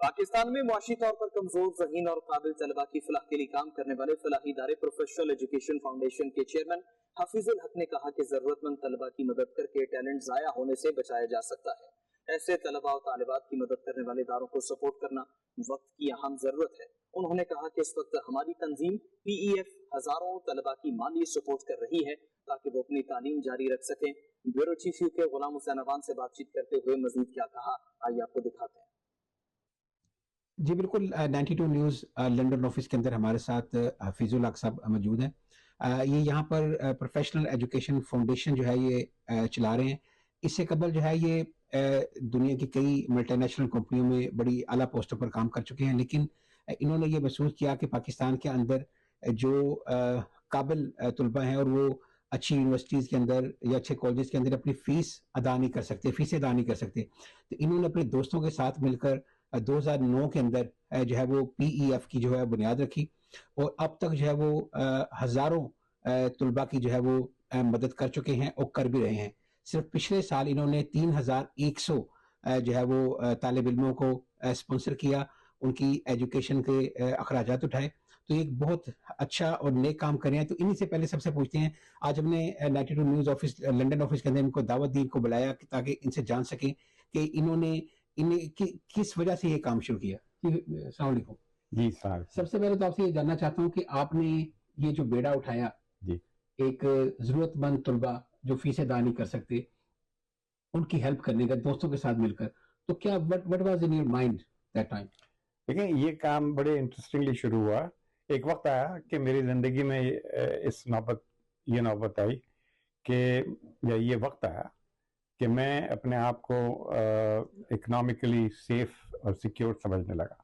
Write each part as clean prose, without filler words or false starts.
पाकिस्तान में मुआशी तौर पर कमजोर, ज़हीन और काबिल तलबा की फलाह के लिए काम करने वाले फलाही इदारे प्रोफेशनल एजुकेशन फाउंडेशन के चेयरमैन हफीजुल हक ने कहा कि जरूरतमंद तलबा की मदद करके टैलेंट जाया होने से बचाया जा सकता है। ऐसे तलबा और तालिबात की मदद करने वाले इदारों को सपोर्ट करना वक्त की अहम जरूरत है। उन्होंने कहा कि इस वक्त हमारी तंजीम PEF हजारों तलबा की माली सपोर्ट कर रही है ताकि वो अपनी तालीम जारी रख सकें। Bureau chief UK Ghulam Hussain Awan से बातचीत करते हुए मजीद क्या कहा, आइए आपको दिखाते हैं। जी बिल्कुल, 92 न्यूज़ लंदन ऑफिस के अंदर हमारे साथ हफीजुल हक साहब मौजूद हैं। ये यहाँ पर प्रोफेशनल एजुकेशन फाउंडेशन जो है ये चला रहे हैं। इससे कबल जो है ये दुनिया की कई मल्टीनेशनल कंपनियों में बड़ी आला पोस्टों पर काम कर चुके हैं, लेकिन इन्होंने ये महसूस किया कि पाकिस्तान के अंदर जो काबिल तलबा हैं और वो अच्छी यूनिवर्सिटीज़ के अंदर या अच्छे कॉलेज के अंदर अपनी फीसें अदा नहीं कर सकते, तो इन्होंने अपने दोस्तों के साथ मिलकर 2009 के अंदर जो है वो PEF की जो है बुनियाद रखी और अब तक जो है वो हजारों तलबा की जो है वो मदद कर चुके हैं और कर भी रहे हैं। सिर्फ पिछले साल इन्होंने 3100 जो है वो तालिब इल्मों को स्पॉन्सर किया, उनकी एजुकेशन के अखराजात उठाए। तो ये एक बहुत अच्छा और नेक काम कर रहे हैं। तो इन्हीं से पहले सबसे पूछते हैं, आज हमने 92 न्यूज़ ऑफिस लंदन ऑफिस के अंदर इनको दावत दी, इनको बुलाया ताकि इनसे जान सकें कि इन्होंने किस वजह से ये काम शुरू किया। अस्सलाम वालेकुम। जी साहब, सबसे पहले तो आपसे ये जानना चाहता हूँ कि आपने ये जो बेड़ा उठाया जी, एक जरूरतमंद तलबा जो फीस अदा नहीं कर सकते उनकी हेल्प करने का दोस्तों के साथ मिलकर, तो क्या what was in your mind that time? देखिए ये काम बड़े इंटरेस्टिंगली शुरू हुआ। एक वक्त आया कि मेरी ज़िंदगी में ये नौबत आई कि या ये वक्त आया कि मैं अपने आप को इकोनॉमिकली सेफ और सिक्योर समझने लगा।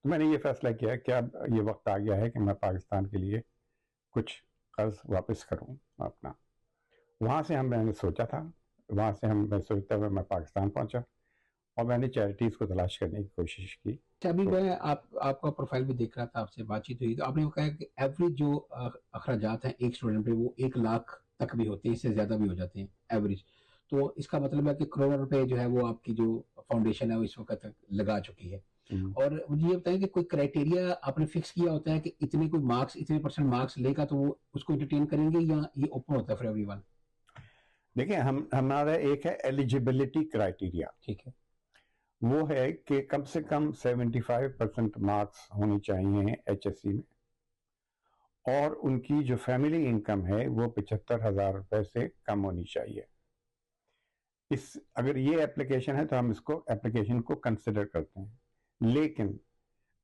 तो मैंने ये फैसला किया कि अब ये वक्त आ गया है कि मैं पाकिस्तान के लिए कुछ कर्ज वापस करूं अपना। वहाँ से मैंने सोचा था, मैं सोचता हुआ मैं पाकिस्तान पहुंचा और मैंने चैरिटीज़ को तलाश करने की कोशिश की। अभी मैं आपका प्रोफाइल भी देख रहा था, आपसे बातचीत हुई तो आपने कहा कि एवरेज जो अखराजात हैं एक स्टूडेंट पे वो 1 लाख तक भी होते हैं, इससे ज्यादा भी हो जाते हैं एवरेज। तो इसका मतलब है कि करोड़ रुपए जो है वो आपकी जो फाउंडेशन है वो इस वक्त तक लगा चुकी है। और मुझे ये बताएं कि कोई क्राइटेरिया आपने फिक्स किया होता है कि इतने परसेंट मार्क्स लेगा तो वो उसको एंटरटेन करेंगे, या ये ओपन होता है फॉर एवरीवन? देखिए हमारा एक है एलिजिबिलिटी क्राइटेरिया, ठीक है, वो है कि कम से कम 75% मार्क्स होने चाहिए HSC में और उनकी जो फैमिली इनकम है वो 75,000 रुपए से कम होनी चाहिए। अगर ये एप्लीकेशन है तो हम इसको एप्लीकेशन को कंसिडर करते हैं। लेकिन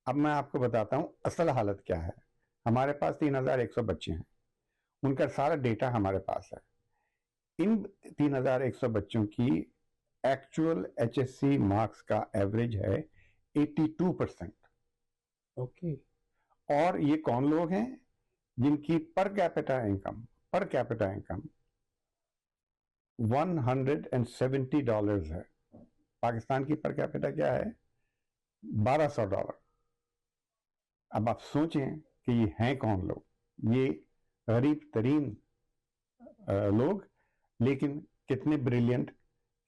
अब मैं आपको बताता हूँ असल हालत क्या है। हमारे पास 3,100 बच्चे हैं, उनका सारा डेटा हमारे पास है। इन 3,100 बच्चों की एक्चुअल HSC मार्क्स का एवरेज है 82%। ओके। और ये कौन लोग हैं जिनकी पर कैपिटा इनकम $170 है। पाकिस्तान की पर कैपिटा क्या है? $1,200। अब आप सोचें कि ये हैं कौन लोग, ये गरीब तरीन लोग, लेकिन कितने ब्रिलियंट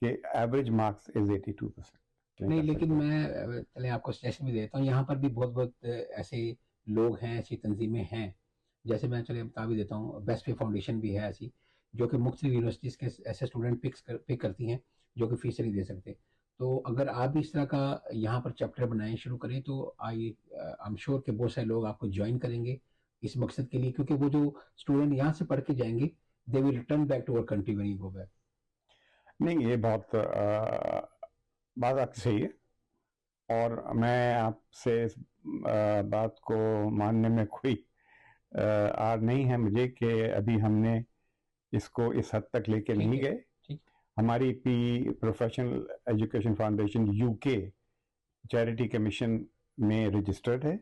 के एवरेज मार्क्स इज 82%। नहीं, लेकिन मैं चले आपको सजेशन भी देता हूँ, यहाँ पर भी बहुत ऐसे लोग हैं, ऐसी तंजीमें हैं, जैसे मैं चले बता भी देता हूँ, बेस्ट पे फाउंडेशन भी है ऐसी, जो कि मुख्तलिफ यूनिवर्सिटीज़ के ऐसे स्टूडेंट पिक करती हैं जो कि फीस नहीं दे सकते। तो अगर आप भी इस तरह का यहाँ पर चैप्टर बनाएं शुरू करें तो आई एम श्योर कि बहुत सारे लोग आपको ज्वाइन करेंगे इस मकसद के लिए, क्योंकि वो जो स्टूडेंट यहाँ से पढ़ के जाएंगे they will return back to our country when you go back. नहीं, ये बहुत बात आपकी सही है और मैं आपसे इस बात को मानने में कोई आर नहीं है मुझे कि अभी हमने इसको इस हद तक लेके नहीं गए। हमारी professional education foundation UK charity commission में रजिस्टर्ड है।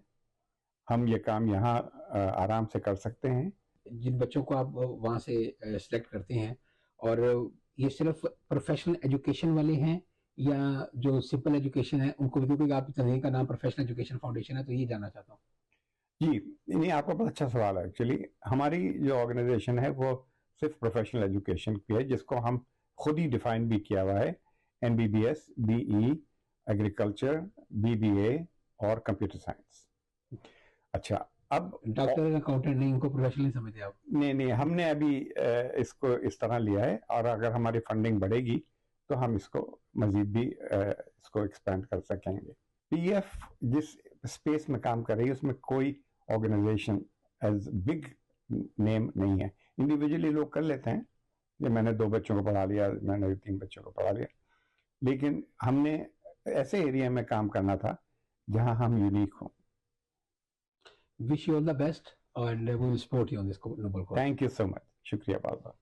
हम ये काम यहाँ आराम से कर सकते हैं। जिन बच्चों को आप वहाँ से सिलेक्ट करते हैं, और ये सिर्फ प्रोफेशनल एजुकेशन वाले हैं या जो सिंपल एजुकेशन है उनको भी, क्योंकि आपकी तंजीम का नाम प्रोफेशनल एजुकेशन फाउंडेशन है, तो ये जानना चाहता हूँ। जी नहीं, आपका बहुत अच्छा सवाल है। एक्चुअली हमारी जो ऑर्गेनाइजेशन है वो सिर्फ प्रोफेशनल एजुकेशन की है, जिसको हम खुद ही डिफाइन भी किया हुआ है, NBBS BE एग्रीकल्चर, BBA और कंप्यूटर साइंस। अच्छा, अब डॉक्टर अकाउंटेंट नहीं, उनको प्रोफेशनल नहीं समझते आप? नहीं, हमने अभी इसको इस तरह लिया है, और अगर हमारी फंडिंग बढ़ेगी तो हम इसको मजीद भी इसको एक्सपेंड कर सकेंगे। PF जिस स्पेस में काम कर रही है उसमें कोई ऑर्गेनाइजेशन एज बिग नेम नहीं है। इंडिविजुअली लोग कर लेते हैं, ये मैंने 2 बच्चों को पढ़ा लिया, मैंने 3 बच्चों को पढ़ा लिया, लेकिन हमने ऐसे एरिया में काम करना था जहां हम यूनिक हों। Wish you all the best and we will support you on this noble cause. Thank you so much, शुक्रिया बहुत बहुत।